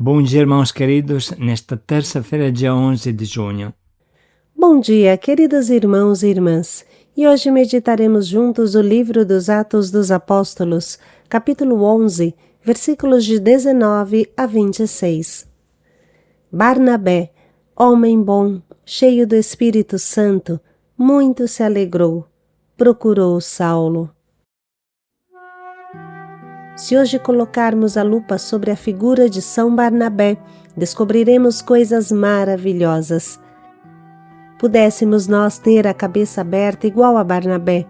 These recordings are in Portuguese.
Bom dia, irmãos queridos, nesta terça-feira, dia 11 de junho. Bom dia, queridos irmãos e irmãs. E hoje meditaremos juntos o livro dos Atos dos Apóstolos, capítulo 11, versículos de 19 a 26. Barnabé, homem bom, cheio do Espírito Santo, muito se alegrou, procurou Saulo. Se hoje colocarmos a lupa sobre a figura de São Barnabé, descobriremos coisas maravilhosas. Pudéssemos nós ter a cabeça aberta igual a Barnabé.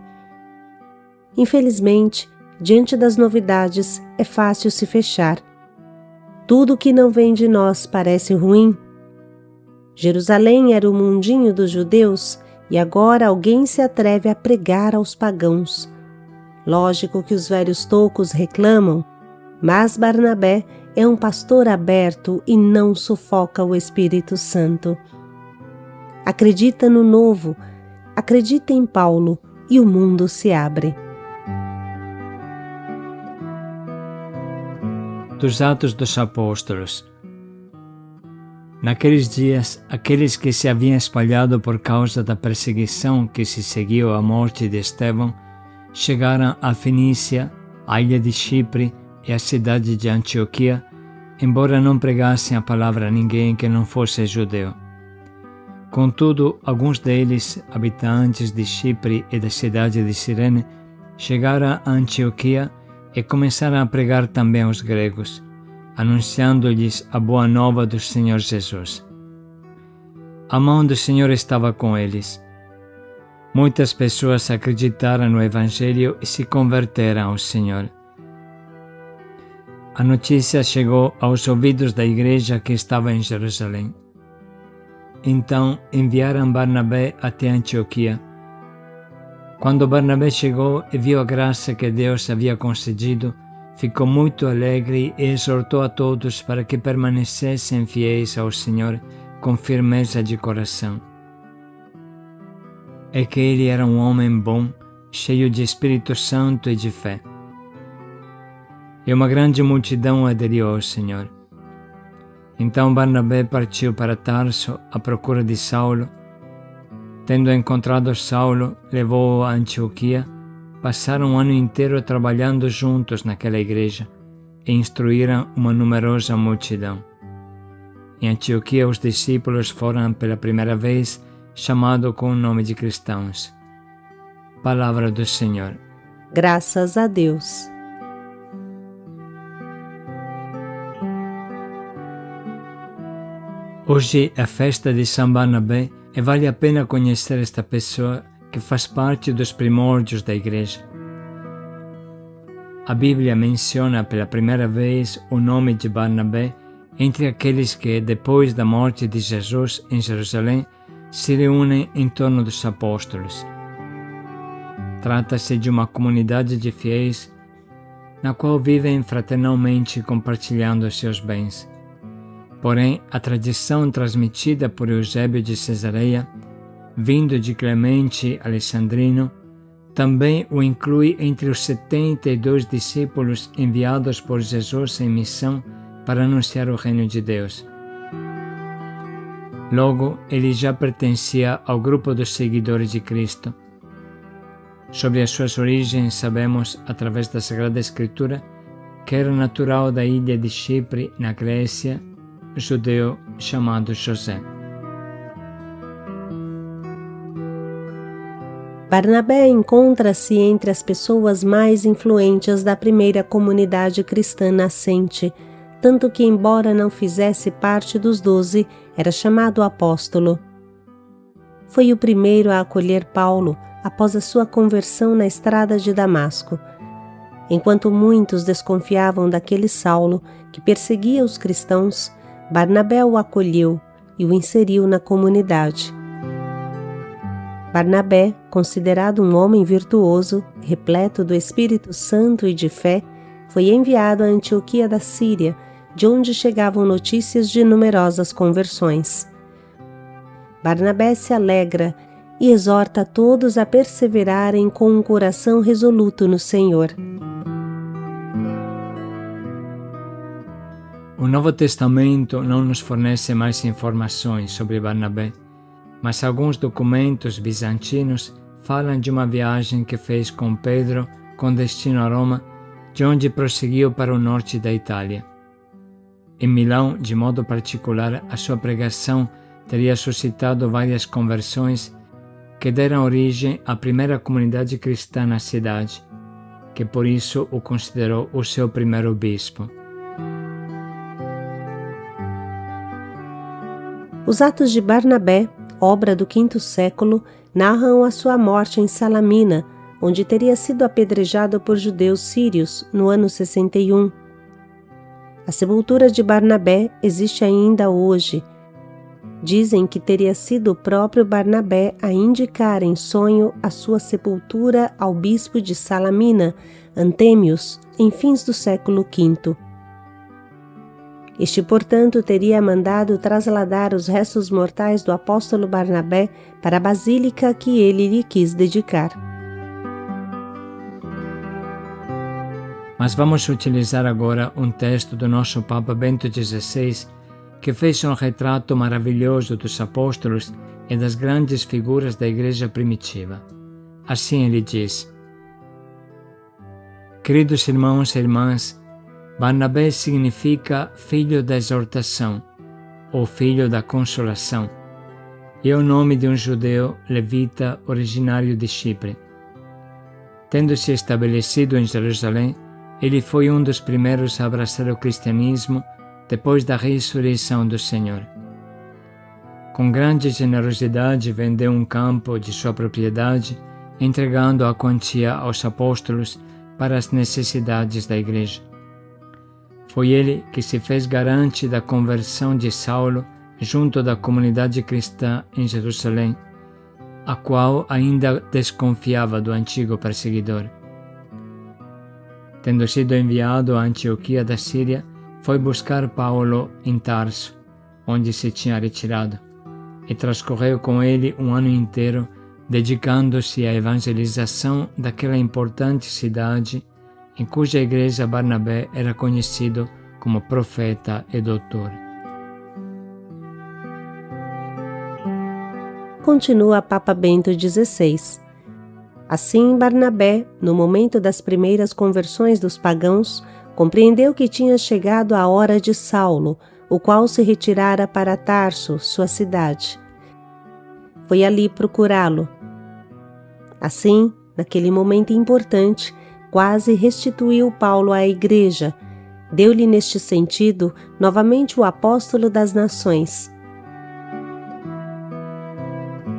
Infelizmente, diante das novidades, é fácil se fechar. Tudo que não vem de nós parece ruim. Jerusalém era o mundinho dos judeus e agora alguém se atreve a pregar aos pagãos. Lógico que os velhos tocos reclamam, mas Barnabé é um pastor aberto e não sufoca o Espírito Santo. Acredita no novo, acredita em Paulo e o mundo se abre. Dos Atos dos Apóstolos. Naqueles dias, aqueles que se haviam espalhado por causa da perseguição que se seguiu à morte de Estevão, chegaram a Fenícia, a ilha de Chipre e a cidade de Antioquia, embora não pregassem a palavra a ninguém que não fosse judeu. Contudo, alguns deles, habitantes de Chipre e da cidade de Cirene, chegaram a Antioquia e começaram a pregar também aos gregos, anunciando-lhes a boa nova do Senhor Jesus. A mão do Senhor estava com eles. Muitas pessoas acreditaram no Evangelho e se converteram ao Senhor. A notícia chegou aos ouvidos da igreja que estava em Jerusalém. Então enviaram Barnabé até Antioquia. Quando Barnabé chegou e viu a graça que Deus havia concedido, ficou muito alegre e exortou a todos para que permanecessem fiéis ao Senhor com firmeza de coração. É que ele era um homem bom, cheio de Espírito Santo e de fé. E uma grande multidão aderiu ao Senhor. Então Barnabé partiu para Tarso à procura de Saulo. Tendo encontrado Saulo, levou-o a Antioquia. Passaram um ano inteiro trabalhando juntos naquela igreja e instruíram uma numerosa multidão. Em Antioquia, os discípulos foram pela primeira vez chamados com o nome de cristãos. Palavra do Senhor. Graças a Deus. Hoje é a festa de São Barnabé e vale a pena conhecer esta pessoa que faz parte dos primórdios da igreja. A Bíblia menciona pela primeira vez o nome de Barnabé entre aqueles que, depois da morte de Jesus em Jerusalém, se reúnem em torno dos apóstolos. Trata-se de uma comunidade de fiéis na qual vivem fraternalmente compartilhando os seus bens. Porém, a tradição transmitida por Eusébio de Cesareia, vindo de Clemente Alessandrino, também o inclui entre os 72 discípulos enviados por Jesus em missão para anunciar o reino de Deus. Logo, ele já pertencia ao grupo dos seguidores de Cristo. Sobre as suas origens, sabemos, através da Sagrada Escritura, que era natural da ilha de Chipre, na Grécia, judeu chamado José. Barnabé encontra-se entre as pessoas mais influentes da primeira comunidade cristã nascente, tanto que, embora não fizesse parte dos 12, era chamado apóstolo. Foi o primeiro a acolher Paulo após a sua conversão na estrada de Damasco. Enquanto muitos desconfiavam daquele Saulo que perseguia os cristãos, Barnabé o acolheu e o inseriu na comunidade. Barnabé, considerado um homem virtuoso, repleto do Espírito Santo e de fé, foi enviado a Antioquia da Síria, de onde chegavam notícias de numerosas conversões. Barnabé se alegra e exorta a todos a perseverarem com um coração resoluto no Senhor. O Novo Testamento não nos fornece mais informações sobre Barnabé, mas alguns documentos bizantinos falam de uma viagem que fez com Pedro com destino a Roma, de onde prosseguiu para o norte da Itália. Em Milão, de modo particular, a sua pregação teria suscitado várias conversões que deram origem à primeira comunidade cristã na cidade, que por isso o considerou o seu primeiro bispo. Os Atos de Barnabé, obra do V século, narram a sua morte em Salamina, onde teria sido apedrejado por judeus sírios no ano 61. A sepultura de Barnabé existe ainda hoje. Dizem que teria sido o próprio Barnabé a indicar em sonho a sua sepultura ao bispo de Salamina, Antêmios, em fins do século V. Este, portanto, teria mandado trasladar os restos mortais do apóstolo Barnabé para a basílica que ele lhe quis dedicar. Mas vamos utilizar agora um texto do nosso Papa Bento XVI, que fez um retrato maravilhoso dos apóstolos e das grandes figuras da igreja primitiva. Assim ele diz: Queridos irmãos e irmãs, Barnabé significa filho da exortação, ou filho da consolação, e é o nome de um judeu levita originário de Chipre. Tendo-se estabelecido em Jerusalém, ele foi um dos primeiros a abraçar o cristianismo depois da ressurreição do Senhor. Com grande generosidade vendeu um campo de sua propriedade, entregando a quantia aos apóstolos para as necessidades da igreja. Foi ele que se fez garante da conversão de Saulo junto da comunidade cristã em Jerusalém, a qual ainda desconfiava do antigo perseguidor. Tendo sido enviado a Antioquia da Síria, foi buscar Paulo em Tarso, onde se tinha retirado, e transcorreu com ele um ano inteiro, dedicando-se à evangelização daquela importante cidade, em cuja igreja Barnabé era conhecido como profeta e doutor. Continua Papa Bento XVI. Assim, Barnabé, no momento das primeiras conversões dos pagãos, compreendeu que tinha chegado a hora de Saulo, o qual se retirara para Tarso, sua cidade. Foi ali procurá-lo. Assim, naquele momento importante, quase restituiu Paulo à igreja, deu-lhe neste sentido novamente o apóstolo das nações.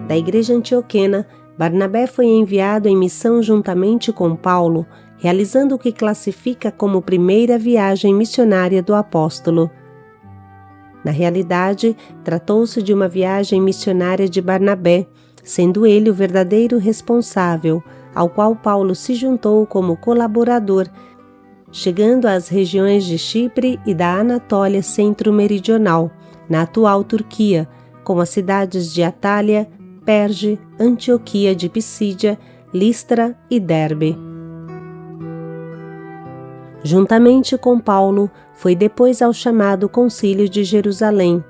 Da igreja antioquena, Barnabé foi enviado em missão juntamente com Paulo, realizando o que classifica como primeira viagem missionária do apóstolo. Na realidade, tratou-se de uma viagem missionária de Barnabé, sendo ele o verdadeiro responsável, ao qual Paulo se juntou como colaborador, chegando às regiões de Chipre e da Anatólia centro-meridional, na atual Turquia, com as cidades de Atália, Perge, Antioquia de Pisídia, Listra e Derbe. Juntamente com Paulo, foi depois ao chamado Concílio de Jerusalém,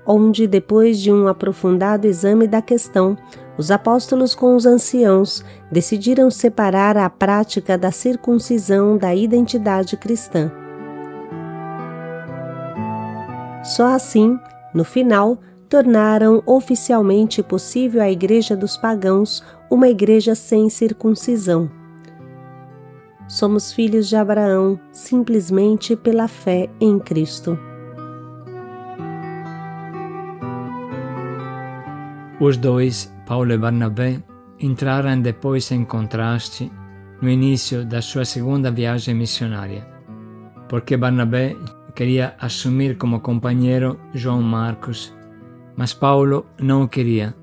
onde, depois de um aprofundado exame da questão, os apóstolos com os anciãos decidiram separar a prática da circuncisão da identidade cristã. Só assim, no final, tornaram oficialmente possível à Igreja dos Pagãos uma igreja sem circuncisão. Somos filhos de Abraão simplesmente pela fé em Cristo. Os dois, Paulo e Barnabé, entraram depois em contraste no início da sua segunda viagem missionária, porque Barnabé queria assumir como companheiro João Marcos, mas Paulo não o queria,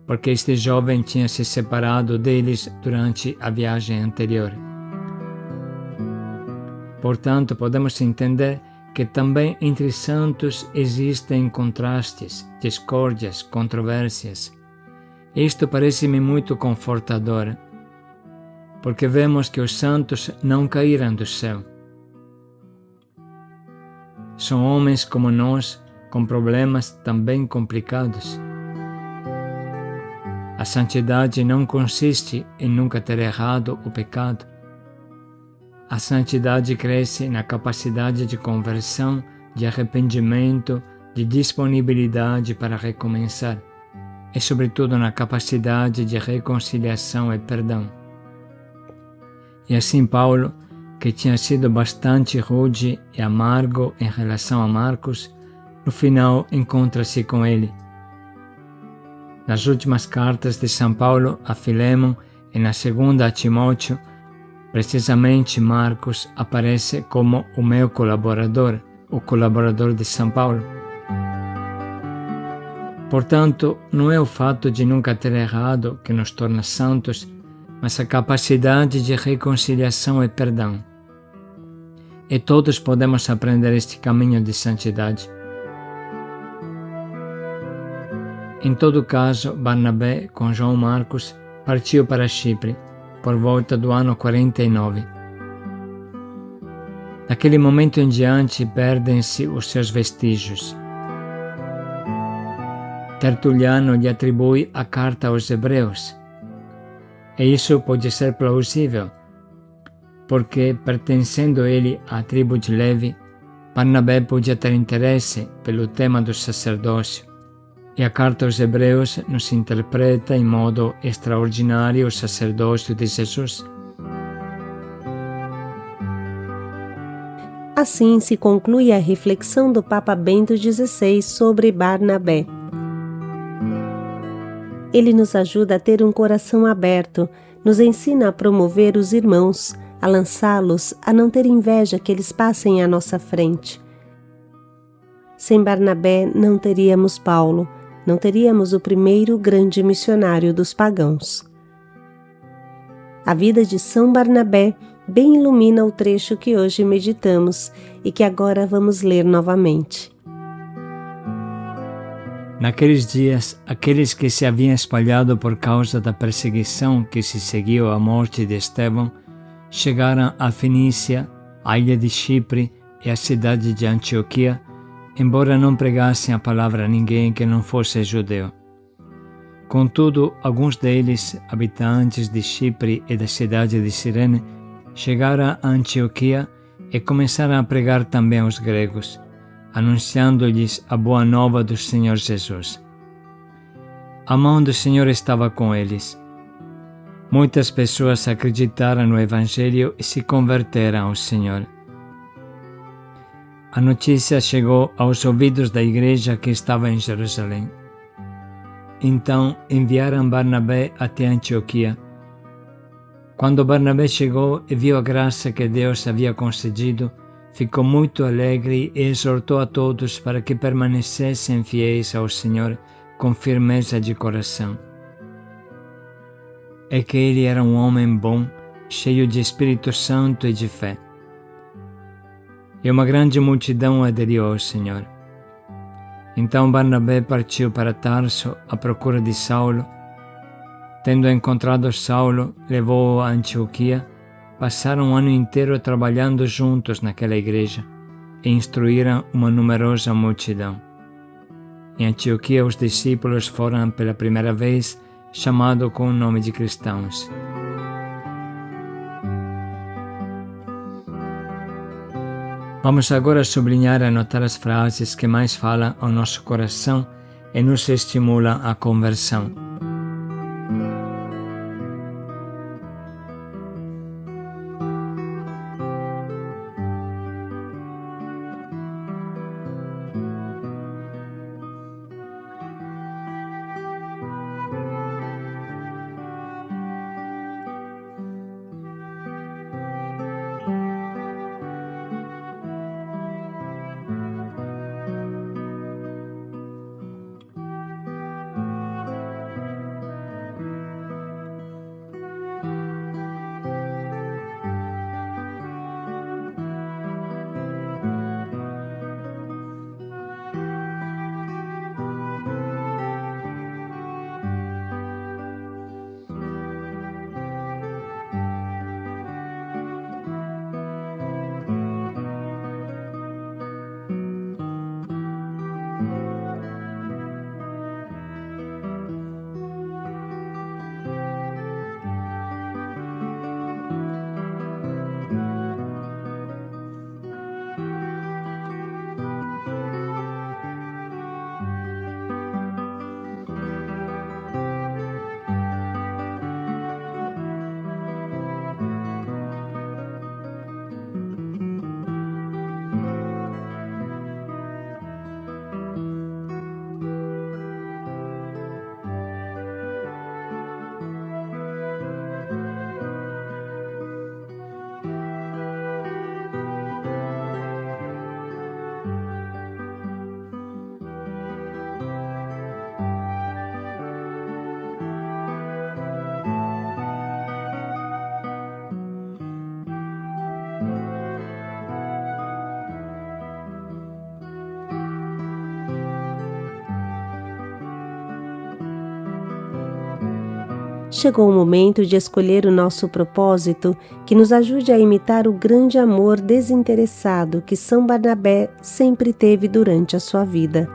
porque este jovem tinha se separado deles durante a viagem anterior. Portanto, podemos entender que também entre santos existem contrastes, discórdias, controvérsias. Isto parece-me muito confortador, porque vemos que os santos não caíram do céu. São homens como nós, com problemas também complicados. A santidade não consiste em nunca ter errado o pecado. A santidade cresce na capacidade de conversão, de arrependimento, de disponibilidade para recomeçar, e sobretudo na capacidade de reconciliação e perdão. E assim Paulo, que tinha sido bastante rude e amargo em relação a Marcos, no final encontra-se com ele. Nas últimas cartas de São Paulo a Filémon e na segunda a Timóteo, precisamente Marcos aparece como o meu colaborador, o colaborador de São Paulo. Portanto, não é o fato de nunca ter errado que nos torna santos, mas a capacidade de reconciliação e perdão. E todos podemos aprender este caminho de santidade. Em todo caso, Barnabé, com João Marcos, partiu para Chipre, por volta do ano 49. Daquele momento em diante, perdem-se os seus vestígios. Tertuliano lhe atribui a carta aos Hebreus. E isso pode ser plausível, porque, pertencendo ele à tribo de Levi, Barnabé podia ter interesse pelo tema do sacerdócio, e a carta aos Hebreus nos interpreta em modo extraordinário o sacerdócio de Jesus. Assim se conclui a reflexão do Papa Bento XVI sobre Barnabé. Ele nos ajuda a ter um coração aberto, nos ensina a promover os irmãos, a lançá-los, a não ter inveja que eles passem à nossa frente. Sem Barnabé não teríamos Paulo, não teríamos o primeiro grande missionário dos pagãos. A vida de São Barnabé bem ilumina o trecho que hoje meditamos e que agora vamos ler novamente. Naqueles dias, aqueles que se haviam espalhado por causa da perseguição que se seguiu à morte de Estevão, chegaram à Fenícia, à ilha de Chipre e à cidade de Antioquia, embora não pregassem a palavra a ninguém que não fosse judeu. Contudo, alguns deles, habitantes de Chipre e da cidade de Cirene, chegaram a Antioquia e começaram a pregar também aos gregos, anunciando-lhes a boa nova do Senhor Jesus. A mão do Senhor estava com eles. Muitas pessoas acreditaram no Evangelho e se converteram ao Senhor. A notícia chegou aos ouvidos da igreja que estava em Jerusalém. Então enviaram Barnabé até Antioquia. Quando Barnabé chegou e viu a graça que Deus havia concedido, ficou muito alegre e exortou a todos para que permanecessem fiéis ao Senhor com firmeza de coração. É que ele era um homem bom, cheio de Espírito Santo e de fé. E uma grande multidão aderiu ao Senhor. Então Barnabé partiu para Tarso à procura de Saulo. Tendo encontrado Saulo, levou-o a Antioquia. Passaram um ano inteiro trabalhando juntos naquela igreja e instruíram uma numerosa multidão. Em Antioquia, os discípulos foram pela primeira vez chamados com o nome de cristãos. Vamos agora sublinhar e anotar as frases que mais falam ao nosso coração e nos estimulam à conversão. chegou o momento de escolher o nosso propósito que nos ajude a imitar o grande amor desinteressado que São Barnabé sempre teve durante a sua vida.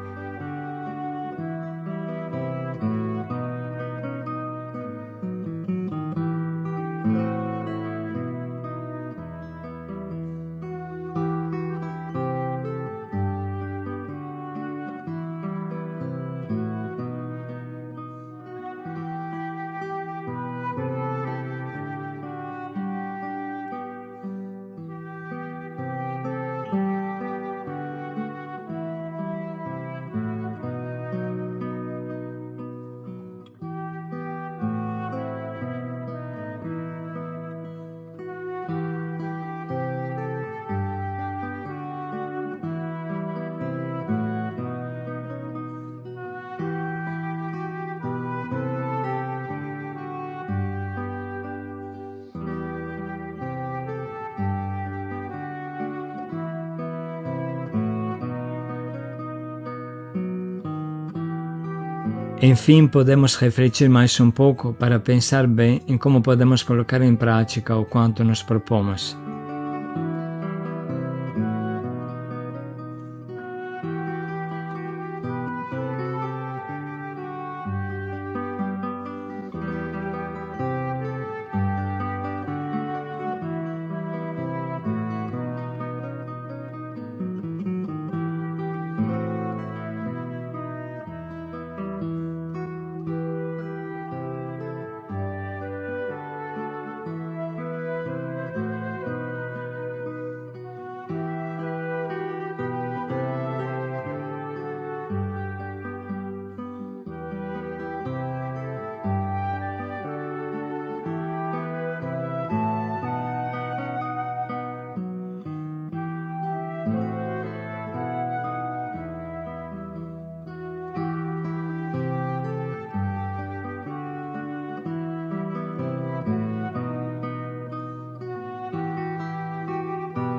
Enfim, podemos refletir mais um pouco para pensar bem em como podemos colocar em prática o quanto nos propomos.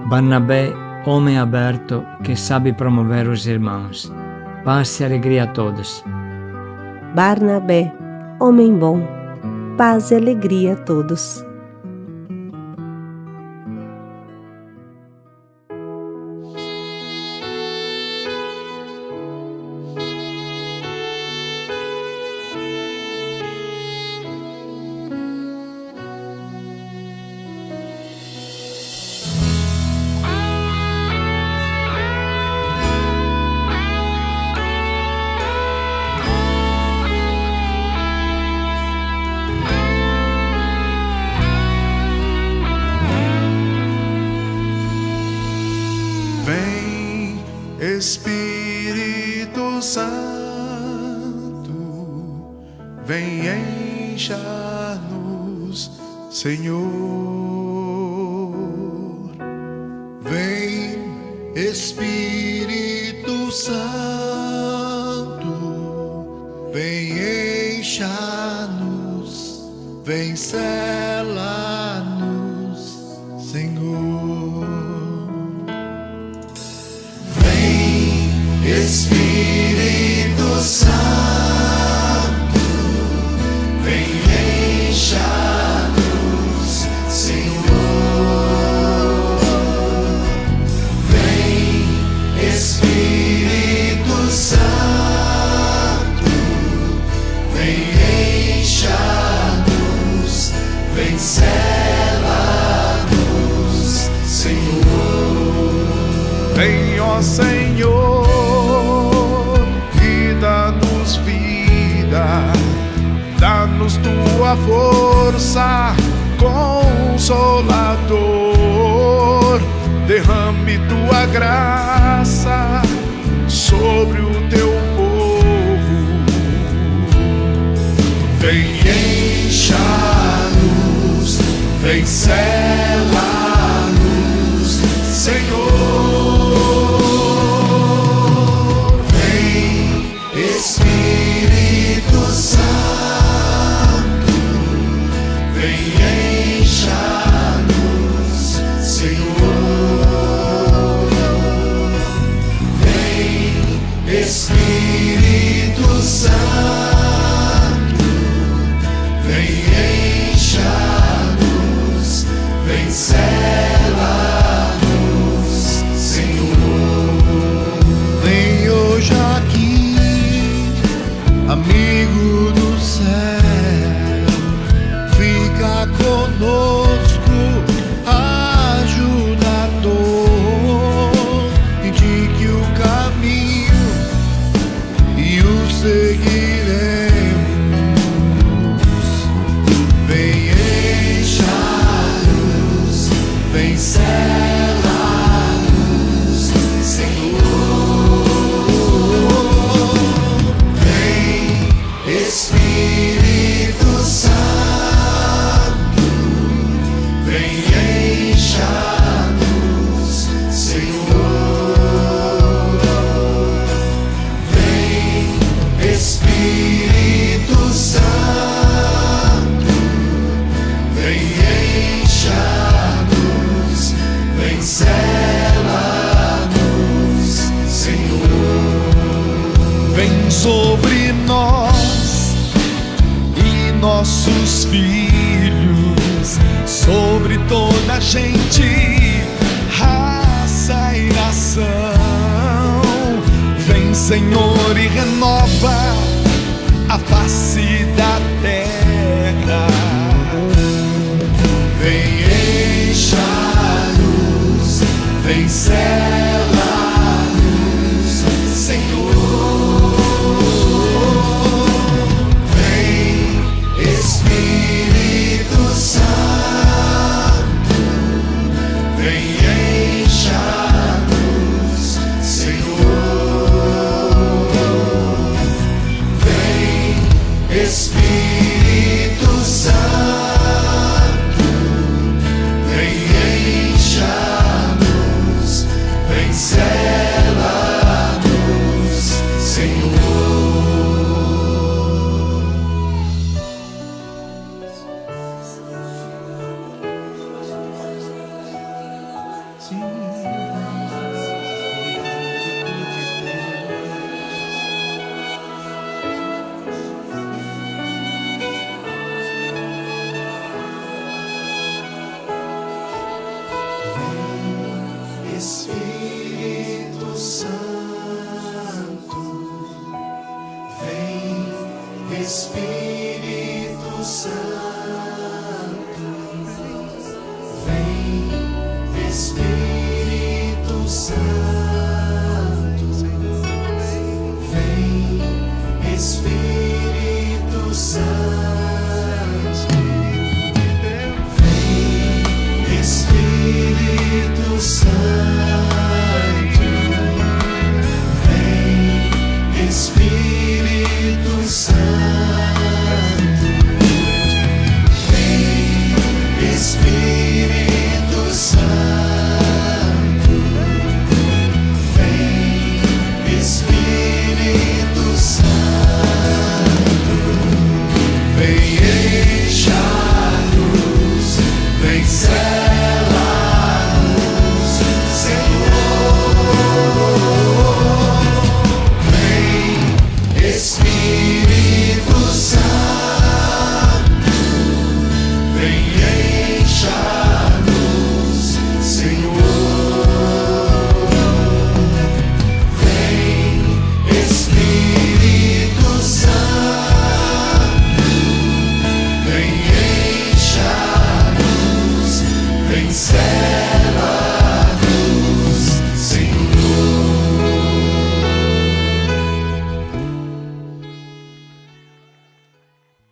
Barnabé, homem aberto que sabe promover os irmãos. Paz e alegria a todos. Barnabé, homem bom. Paz e alegria a todos. Espírito Santo, vem encha-nos, Senhor. Vem, Espírito Santo, vem encha-nos, vem sela-nos, Senhor. Espírito Santo, vem encha-nos, Senhor. Vem, Espírito Santo, vem encha-nos, vem sela-nos, Senhor. Vem, ó Senhor, dá-nos tua força, Consolador, derrame tua graça sobre o teu povo. Vem encha-nos, vem sela-nos, Senhor. Espírito Santo, vem encha-nos, Senhor. Vem, Espírito Santo, vem sela-nos, Senhor. Vem hoje aqui, amigo do céu, fica conosco, ajudador, indique o caminho e o seguiremos. Vem encha-nos, vem sela-nos, Senhor. Vem Espírito Santo, vem encha-nos, Senhor. Vem Espírito Santo, vem encha-nos, vem sela-nos, Senhor. Vem sobre nós e nossos filhos, sobre toda a gente, raça e nação. Vem, Senhor, e renova a face da terra. Vem encha-nos, vem sela-nos, Senhor. Vem Espírito Santo, vem encha-nos, Senhor. Vem Espírito Santo, vem encha-nos, vem sela-nos, Senhor. Espírito Santo, vem Espírito Santo, vem Espírito Santo, vem Espírito Santo, vem Espírito Santo, vem Espírito Santo, vem Espírito Santo, vem Espírito Santo.